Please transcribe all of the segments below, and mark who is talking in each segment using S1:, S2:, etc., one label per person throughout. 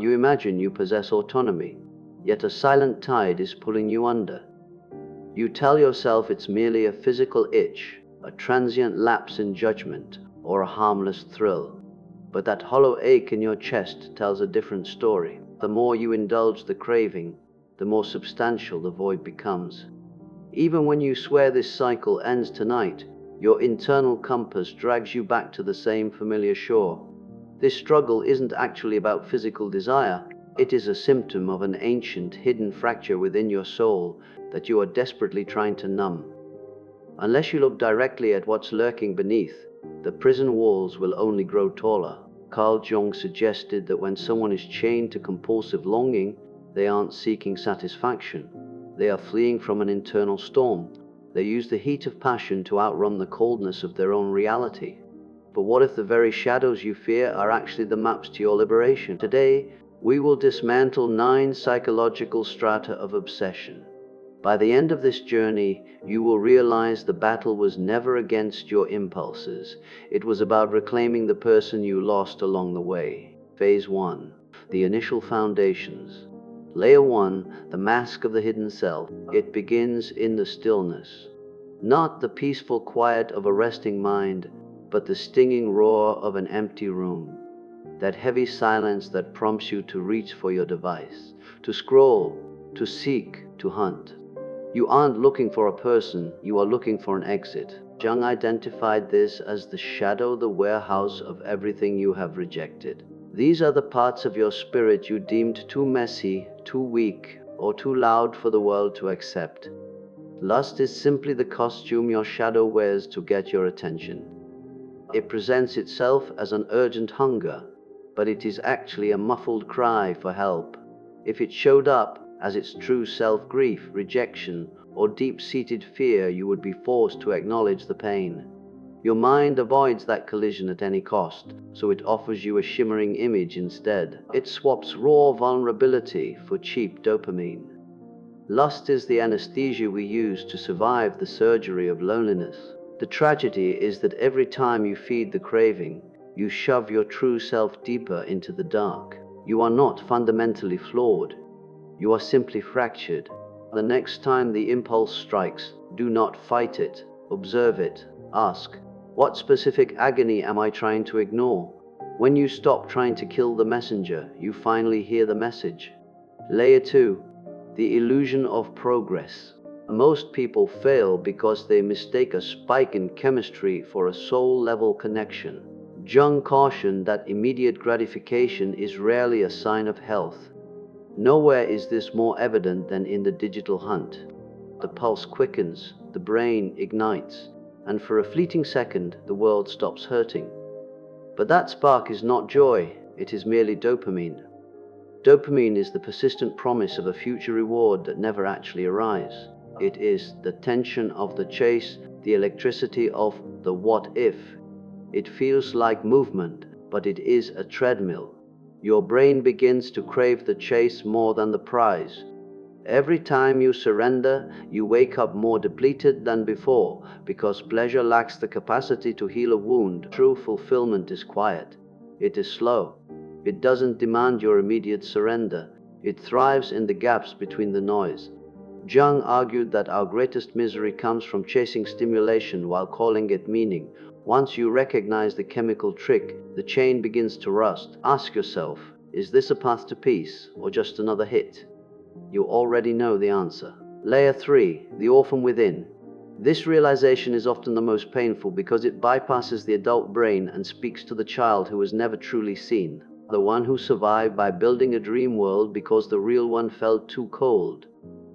S1: You imagine you possess autonomy, yet a silent tide is pulling you under. You tell yourself it's merely a physical itch, a transient lapse in judgment, or a harmless thrill. But that hollow ache in your chest tells a different story. The more you indulge the craving, the more substantial the void becomes. Even when you swear this cycle ends tonight, your internal compass drags you back to the same familiar shore. This struggle isn't actually about physical desire. It is a symptom of an ancient, hidden fracture within your soul that you are desperately trying to numb. Unless you look directly at what's lurking beneath, the prison walls will only grow taller. Carl Jung suggested that when someone is chained to compulsive longing, they aren't seeking satisfaction. They are fleeing from an internal storm. They use the heat of passion to outrun the coldness of their own reality. But what if the very shadows you fear are actually the maps to your liberation? Today, we will dismantle 9 psychological strata of obsession. By the end of this journey, you will realize the battle was never against your impulses. It was about reclaiming the person you lost along the way. Phase 1. The initial foundations. Layer 1. The mask of the hidden self. It begins in the stillness. Not the peaceful quiet of a resting mind, but the stinging roar of an empty room. That heavy silence that prompts you to reach for your device, to scroll, to seek, to hunt. You aren't looking for a person, you are looking for an exit. Jung identified this as the shadow, the warehouse of everything you have rejected. These are the parts of your spirit you deemed too messy, too weak, or too loud for the world to accept. Lust is simply the costume your shadow wears to get your attention. It presents itself as an urgent hunger, but it is actually a muffled cry for help. If it showed up as its true self, grief, rejection, or deep-seated fear, you would be forced to acknowledge the pain. Your mind avoids that collision at any cost, so it offers you a shimmering image instead. It swaps raw vulnerability for cheap dopamine. Lust is the anesthesia we use to survive the surgery of loneliness. The tragedy is that every time you feed the craving, you shove your true self deeper into the dark. You are not fundamentally flawed. You are simply fractured. The next time the impulse strikes, do not fight it. Observe it. Ask, what specific agony am I trying to ignore? When you stop trying to kill the messenger, you finally hear the message. Layer 2. The illusion of progress. Most people fail because they mistake a spike in chemistry for a soul-level connection. Jung cautioned that immediate gratification is rarely a sign of health. Nowhere is this more evident than in the digital hunt. The pulse quickens, the brain ignites, and for a fleeting second, the world stops hurting. But that spark is not joy, it is merely dopamine. Dopamine is the persistent promise of a future reward that never actually arrives. It is the tension of the chase, the electricity of the what if. It feels like movement, but it is a treadmill. Your brain begins to crave the chase more than the prize. Every time you surrender, you wake up more depleted than before, because pleasure lacks the capacity to heal a wound. True fulfillment is quiet. It is slow. It doesn't demand your immediate surrender. It thrives in the gaps between the noise. Jung argued that our greatest misery comes from chasing stimulation while calling it meaning. Once you recognize the chemical trick, the chain begins to rust. Ask yourself, is this a path to peace or just another hit? You already know the answer. Layer 3. The orphan within. This realization is often the most painful because it bypasses the adult brain and speaks to the child who was never truly seen. The one who survived by building a dream world because the real one felt too cold.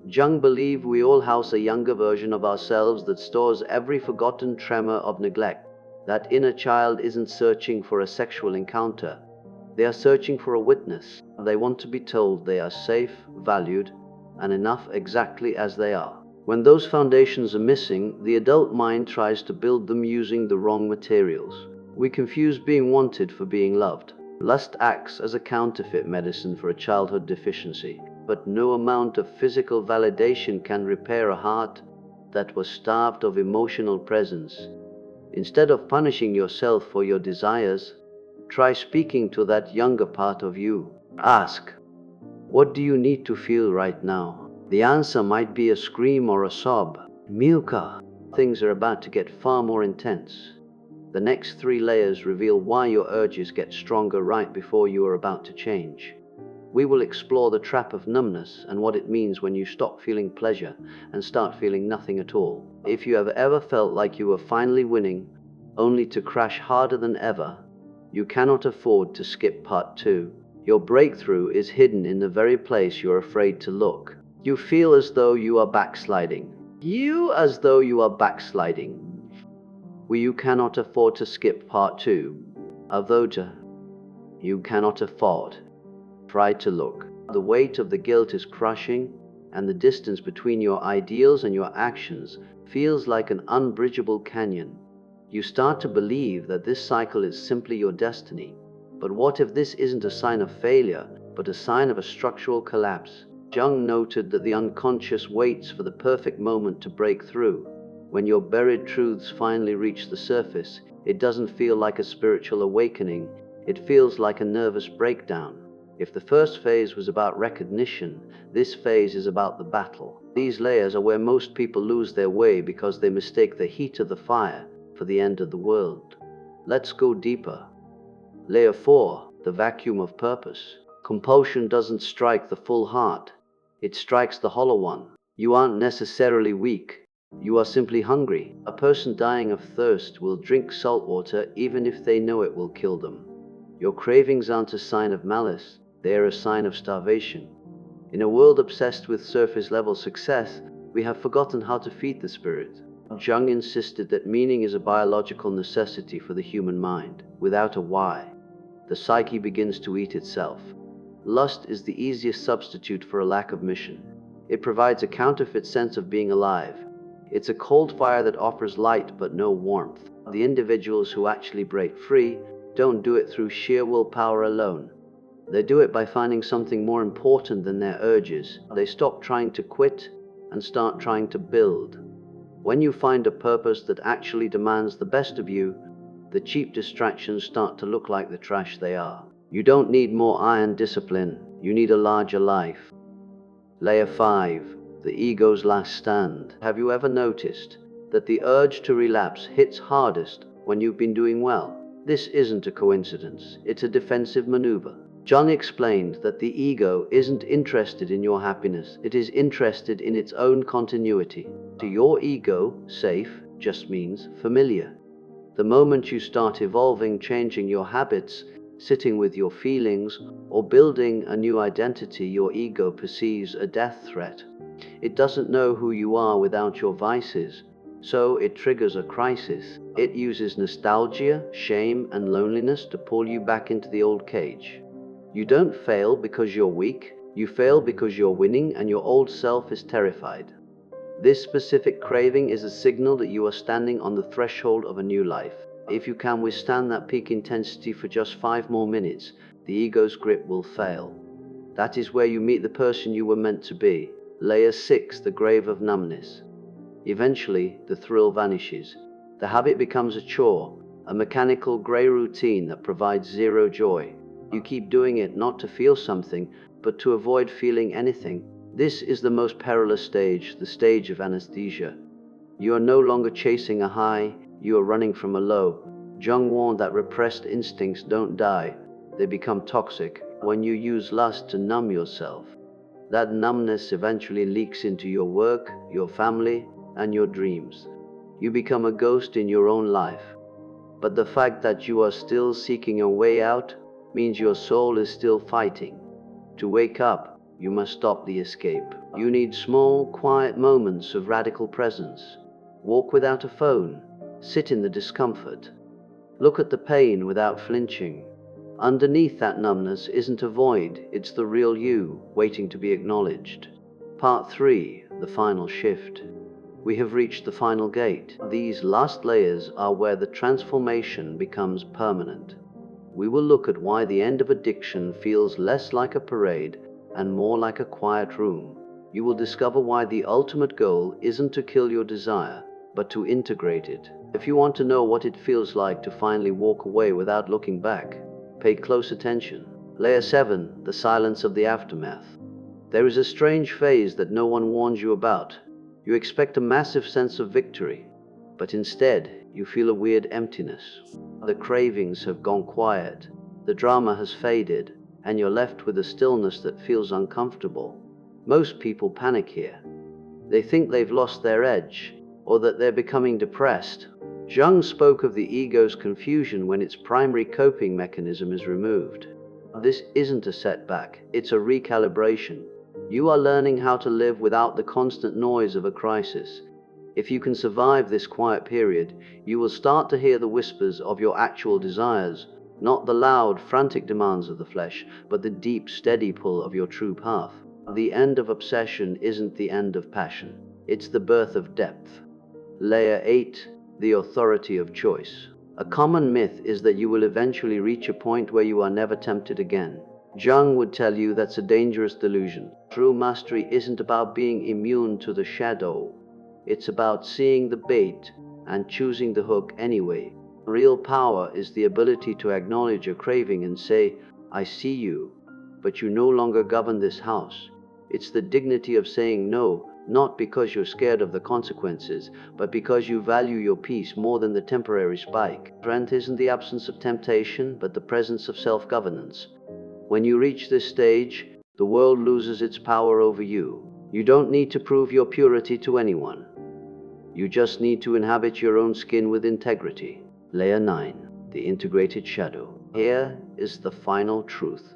S1: Jung believed we all house a younger version of ourselves that stores every forgotten tremor of neglect. That inner child isn't searching for a sexual encounter. They are searching for a witness. They want to be told they are safe, valued, and enough exactly as they are. When those foundations are missing, the adult mind tries to build them using the wrong materials. We confuse being wanted for being loved. Lust acts as a counterfeit medicine for a childhood deficiency, but no amount of physical validation can repair a heart that was starved of emotional presence. Instead of punishing yourself for your desires, try speaking to that younger part of you. Ask, what do you need to feel right now? The answer might be a scream or a sob. Milka. Things are about to get far more intense. The next 3 layers reveal why your urges get stronger right before you are about to change. We will explore the trap of numbness and what it means when you stop feeling pleasure and start feeling nothing at all. If you have ever felt like you were finally winning, only to crash harder than ever, you cannot afford to skip part 2. Your breakthrough is hidden in the very place you're afraid to look. You feel as though you are backsliding. As though you are backsliding. You cannot afford to skip part 2. Avota. You cannot afford. Try to look. The weight of the guilt is crushing, and the distance between your ideals and your actions feels like an unbridgeable canyon. You start to believe that this cycle is simply your destiny. But what if this isn't a sign of failure, but a sign of a structural collapse? Jung noted that the unconscious waits for the perfect moment to break through. When your buried truths finally reach the surface, it doesn't feel like a spiritual awakening, it feels like a nervous breakdown. If the first phase was about recognition, this phase is about the battle. These layers are where most people lose their way because they mistake the heat of the fire for the end of the world. Let's go deeper. Layer 4, the vacuum of purpose. Compulsion doesn't strike the full heart, it strikes the hollow one. You aren't necessarily weak. You are simply hungry. A person dying of thirst will drink salt water even if they know it will kill them. Your cravings aren't a sign of malice, they are a sign of starvation. In a world obsessed with surface-level success, we have forgotten how to feed the spirit. Jung insisted that meaning is a biological necessity for the human mind. Without a why, the psyche begins to eat itself. Lust is the easiest substitute for a lack of mission. It provides a counterfeit sense of being alive. It's a cold fire that offers light but no warmth. The individuals who actually break free don't do it through sheer willpower alone. They do it by finding something more important than their urges. They stop trying to quit and start trying to build. When you find a purpose that actually demands the best of you, the cheap distractions start to look like the trash they are. You don't need more iron discipline, you need a larger life. Layer 5, the ego's last stand. Have you ever noticed that the urge to relapse hits hardest when you've been doing well? This isn't a coincidence, it's a defensive maneuver. Jung explained that the ego isn't interested in your happiness, it is interested in its own continuity. To your ego, safe just means familiar. The moment you start evolving, changing your habits, sitting with your feelings, or building a new identity, your ego perceives a death threat. It doesn't know who you are without your vices, so it triggers a crisis. It uses nostalgia, shame, and loneliness to pull you back into the old cage. You don't fail because you're weak, you fail because you're winning and your old self is terrified. This specific craving is a signal that you are standing on the threshold of a new life. If you can withstand that peak intensity for just 5 more minutes, the ego's grip will fail. That is where you meet the person you were meant to be. Layer 6, the grave of numbness. Eventually, the thrill vanishes. The habit becomes a chore, a mechanical gray routine that provides zero joy. You keep doing it not to feel something, but to avoid feeling anything. This is the most perilous stage, the stage of anesthesia. You are no longer chasing a high, you are running from a low. Jung warned that repressed instincts don't die, they become toxic. When you use lust to numb yourself, that numbness eventually leaks into your work, your family, and your dreams. You become a ghost in your own life. But the fact that you are still seeking a way out means your soul is still fighting. To wake up, you must stop the escape. You need small, quiet moments of radical presence. Walk without a phone. Sit in the discomfort. Look at the pain without flinching. Underneath that numbness isn't a void, it's the real you, waiting to be acknowledged. Part 3, the final shift. We have reached the final gate. These last layers are where the transformation becomes permanent. We will look at why the end of addiction feels less like a parade and more like a quiet room. You will discover why the ultimate goal isn't to kill your desire, but to integrate it. If you want to know what it feels like to finally walk away without looking back, pay close attention. Layer 7. The silence of the aftermath. There is a strange phase that no one warns you about. You expect a massive sense of victory, but instead, you feel a weird emptiness. The cravings have gone quiet, the drama has faded, and you're left with a stillness that feels uncomfortable. Most people panic here. They think they've lost their edge, or that they're becoming depressed. Jung spoke of the ego's confusion when its primary coping mechanism is removed. This isn't a setback, it's a recalibration. You are learning how to live without the constant noise of a crisis. If you can survive this quiet period, you will start to hear the whispers of your actual desires, not the loud, frantic demands of the flesh, but the deep, steady pull of your true path. The end of obsession isn't the end of passion, it's the birth of depth. Layer 8. The authority of choice. A common myth is that you will eventually reach a point where you are never tempted again. Jung would tell you that's a dangerous delusion. True mastery isn't about being immune to the shadow. It's about seeing the bait and choosing the hook anyway. Real power is the ability to acknowledge a craving and say, I see you, but you no longer govern this house. It's the dignity of saying no, not because you're scared of the consequences, but because you value your peace more than the temporary spike. Strength isn't the absence of temptation, but the presence of self-governance. When you reach this stage, the world loses its power over you. You don't need to prove your purity to anyone. You just need to inhabit your own skin with integrity. Layer 9. The integrated shadow. Here is the final truth.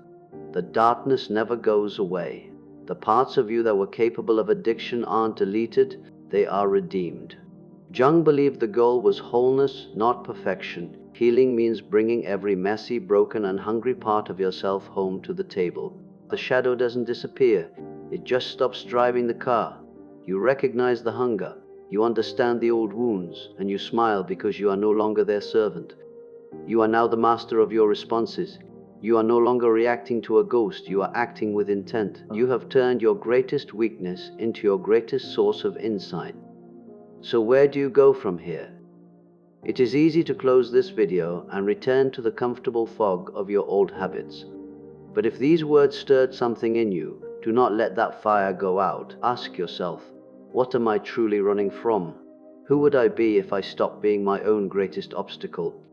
S1: The darkness never goes away. The parts of you that were capable of addiction aren't deleted, they are redeemed. Jung believed the goal was wholeness, not perfection. Healing means bringing every messy, broken, and hungry part of yourself home to the table. The shadow doesn't disappear, it just stops driving the car. You recognize the hunger, you understand the old wounds, and you smile because you are no longer their servant. You are now the master of your responses. You are no longer reacting to a ghost, you are acting with intent. You have turned your greatest weakness into your greatest source of insight. So where do you go from here? It is easy to close this video and return to the comfortable fog of your old habits. But if these words stirred something in you, do not let that fire go out. Ask yourself, what am I truly running from? Who would I be if I stopped being my own greatest obstacle?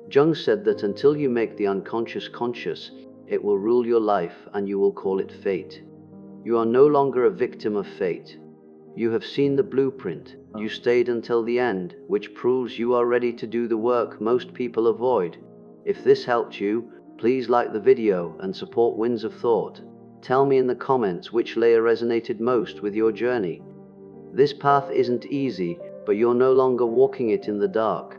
S1: Jung said that until you make the unconscious conscious, it will rule your life and you will call it fate. You are no longer a victim of fate. You have seen the blueprint. You stayed until the end, which proves you are ready to do the work most people avoid. If this helped you, please like the video and support Winds of Thought. Tell me in the comments which layer resonated most with your journey. This path isn't easy, but you're no longer walking it in the dark.